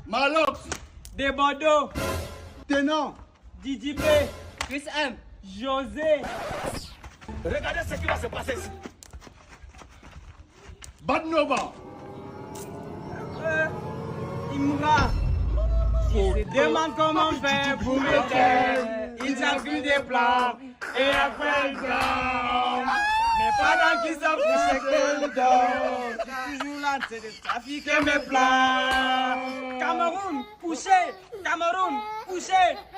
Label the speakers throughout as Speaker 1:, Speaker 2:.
Speaker 1: Malox.
Speaker 2: Des Bordeaux.
Speaker 1: Tenant.
Speaker 2: Didi B.
Speaker 3: Chris M.
Speaker 2: José.
Speaker 1: Regardez ce qui va se passer ici. Bad Nova.
Speaker 2: Imra. Il se demande comment faire pour me taire. Il s'enfuit des plans et après il dort. Mais pendant qu'il s'enfuit, c'est que le dort. Je suis toujours là, c'est de trafiquer mes plans. Cameroun, poussé. Cameroun, poussé.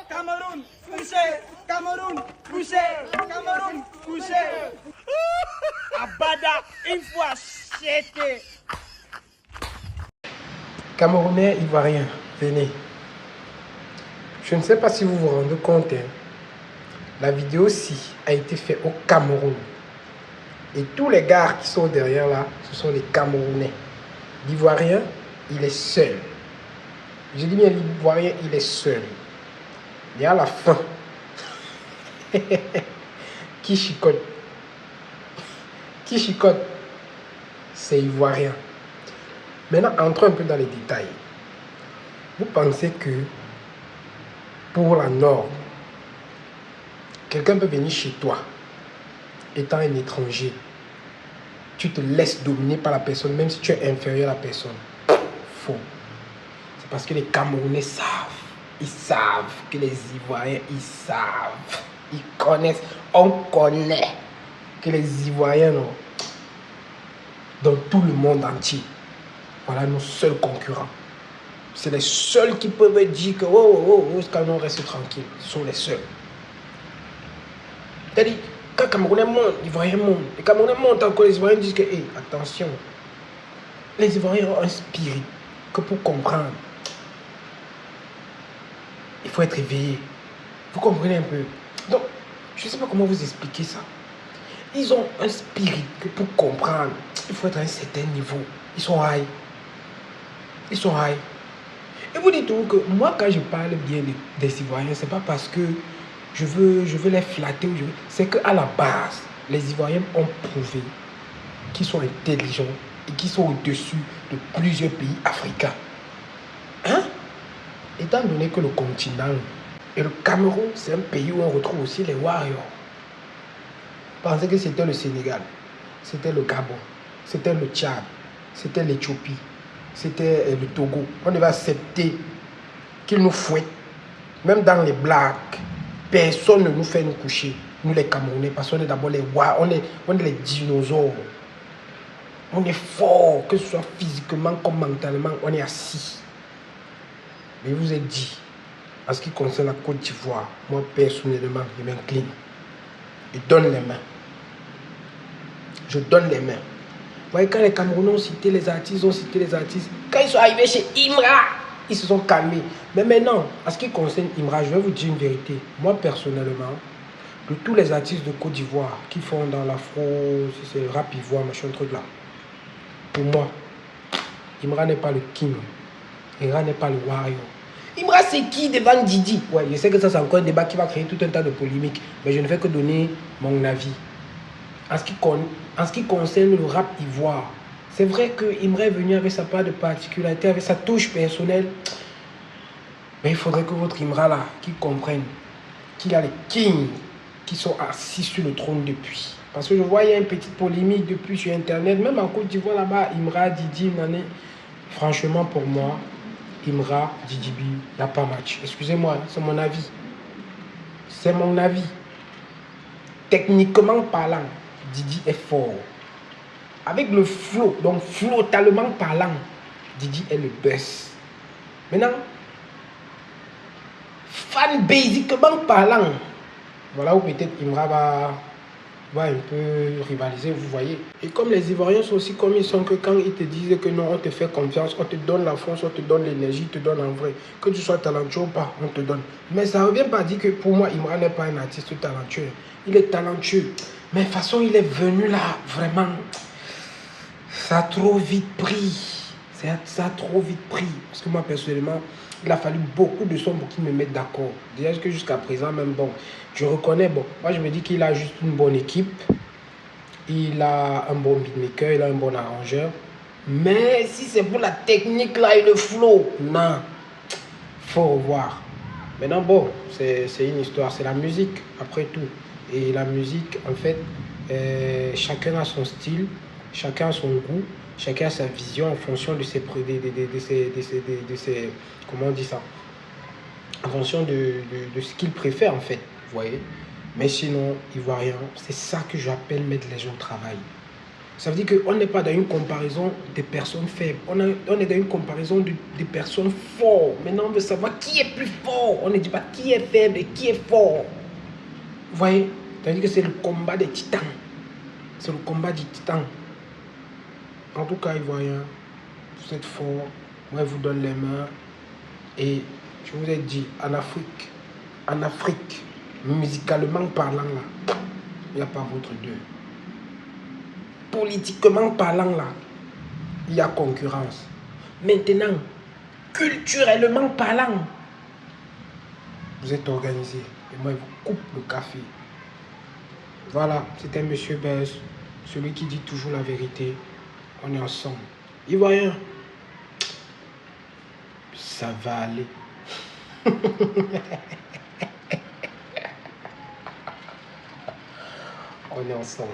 Speaker 2: Cameroun, poussé. Cameroun, poussé. Cameroun, poussé. Abada, une fois chété.
Speaker 4: Camerounais, Ivoiriens, venez. Je ne sais pas si vous vous rendez compte, hein. La vidéo-ci a été faite au Cameroun. Et tous les gars qui sont derrière là, ce sont les Camerounais. L'Ivoirien, il est seul. Je dis bien l'Ivoirien, il est seul. Et à la fin, qui chicote? Qui chicote? C'est Ivoirien. Maintenant, entrons un peu dans les détails. Vous pensez que pour la norme, quelqu'un peut venir chez toi, étant un étranger, tu te laisses dominer par la personne, même si tu es inférieur à la personne. Faux. C'est parce que les Camerounais savent. Ils savent que les Ivoiriens, ils savent. Ils connaissent. On connaît que les Ivoiriens, non, dans tout le monde entier, voilà nos seuls concurrents. C'est les seuls qui peuvent dire que ce Cameroun reste tranquille. Ce sont les seuls. C'est-à-dire, quand les Camerounais montent, les Ivoiriens montent. Les Camerounais montent encore, les Ivoiriens disent que, hey, attention, les Ivoiriens ont un spirit que pour comprendre, il faut être éveillé. Vous comprenez un peu? Donc, je ne sais pas comment vous expliquer ça. Ils ont un spirit que pour comprendre, il faut être à un certain niveau. Ils sont high. Ils sont high. Et vous dites que moi, quand je parle bien des Ivoiriens, ce n'est pas parce que je veux les flatter. C'est qu'à la base, les Ivoiriens ont prouvé qu'ils sont intelligents et qu'ils sont au-dessus de plusieurs pays africains. Hein? Étant donné que le continent et le Cameroun, c'est un pays où on retrouve aussi les warriors. Pensez que c'était le Sénégal, c'était le Gabon, c'était le Tchad, c'était l'Éthiopie, c'était le Togo. On devait accepter qu'ils nous fouettent. Même dans les blagues, personne ne nous fait nous coucher. Nous les Camerounais, parce qu'on est d'abord les warriors, on est les dinosaures. On est fort, que ce soit physiquement comme mentalement, on est assis. Mais je vous ai dit, en ce qui concerne la Côte d'Ivoire, moi personnellement, je m'incline. Je donne les mains. Je donne les mains. Vous voyez, quand les Camerounais ont cité les artistes, quand ils sont arrivés chez Imra, ils se sont calmés. Mais maintenant, en ce qui concerne Imra, je vais vous dire une vérité. Moi personnellement, de tous les artistes de Côte d'Ivoire qui font dans l'afro, si c'est rap ivoire, machin truc là, pour moi, Imra n'est pas le king. Imra n'est pas le warrior. Imra, c'est qui devant Didi? Ouais, je sais que ça, c'est encore un débat qui va créer tout un tas de polémiques. Mais je ne fais que donner mon avis. En ce qui concerne le rap ivoire, c'est vrai que Imra est venu avec sa part de particularité, avec sa touche personnelle. Mais il faudrait que votre Imra là, qui comprenne qu'il y a les kings qui sont assis sur le trône depuis. Parce que je vois, il y a une petite polémique depuis sur Internet. Même en Côte d'Ivoire là-bas, Imra, Didi, Mané. Franchement, pour moi, Imra, Didi B, il n'y a pas match. Excusez-moi, c'est mon avis. C'est mon avis. Techniquement parlant, Didi est fort. Avec le flow, donc flottalement parlant, Didi est le best. Maintenant, fan basiquement parlant, voilà où peut-être Imra va un peu rivaliser, vous voyez. Et comme les Ivoiriens sont aussi comme ils sont, que quand ils te disent que non, on te fait confiance, on te donne la force, on te donne l'énergie, on te donne en vrai. Que tu sois talentueux ou pas, on te donne. Mais ça ne revient pas à dire que pour moi, Imra n'est pas un artiste talentueux. Il est talentueux. Mais de toute façon, il est venu là, vraiment. Ça a trop vite pris. Ça a trop vite pris. Parce que moi, personnellement, il a fallu beaucoup de sons pour qu'ils me mettent d'accord. Déjà que jusqu'à présent, même bon, je reconnais, bon, moi je me dis qu'il a juste une bonne équipe. Il a un bon beatmaker, il a un bon arrangeur. Mais si c'est pour la technique là et le flow, non. faut revoir. Maintenant, bon, c'est une histoire, c'est la musique, après tout. Et la musique, en fait, chacun a son style, chacun a son goût, chacun a sa vision en fonction de ses, comment on dit ça, en fonction de ce qu'il préfère, en fait, vous voyez. Mais sinon, Ivoirien, c'est ça que j'appelle mettre les gens au travail. Ça veut dire qu'on n'est pas dans une comparaison des personnes faibles. On est dans une comparaison des personnes fortes. Maintenant, on veut savoir qui est plus fort. On ne dit pas qui est faible et qui est fort. Vous voyez? C'est-à-dire que c'est le combat des titans. C'est le combat des titans. En tout cas, Ivoiriens, vous êtes forts. Moi, je vous donne les mains. Et je vous ai dit, en Afrique, musicalement parlant, là, il n'y a pas votre deux. Politiquement parlant, là, il y a concurrence. Maintenant, culturellement parlant, vous êtes organisé. Et moi, je vous coupe le café. Voilà, c'était Monsieur Buzz, celui qui dit toujours la vérité. On est ensemble. Ivoirien, ça va aller. On est ensemble.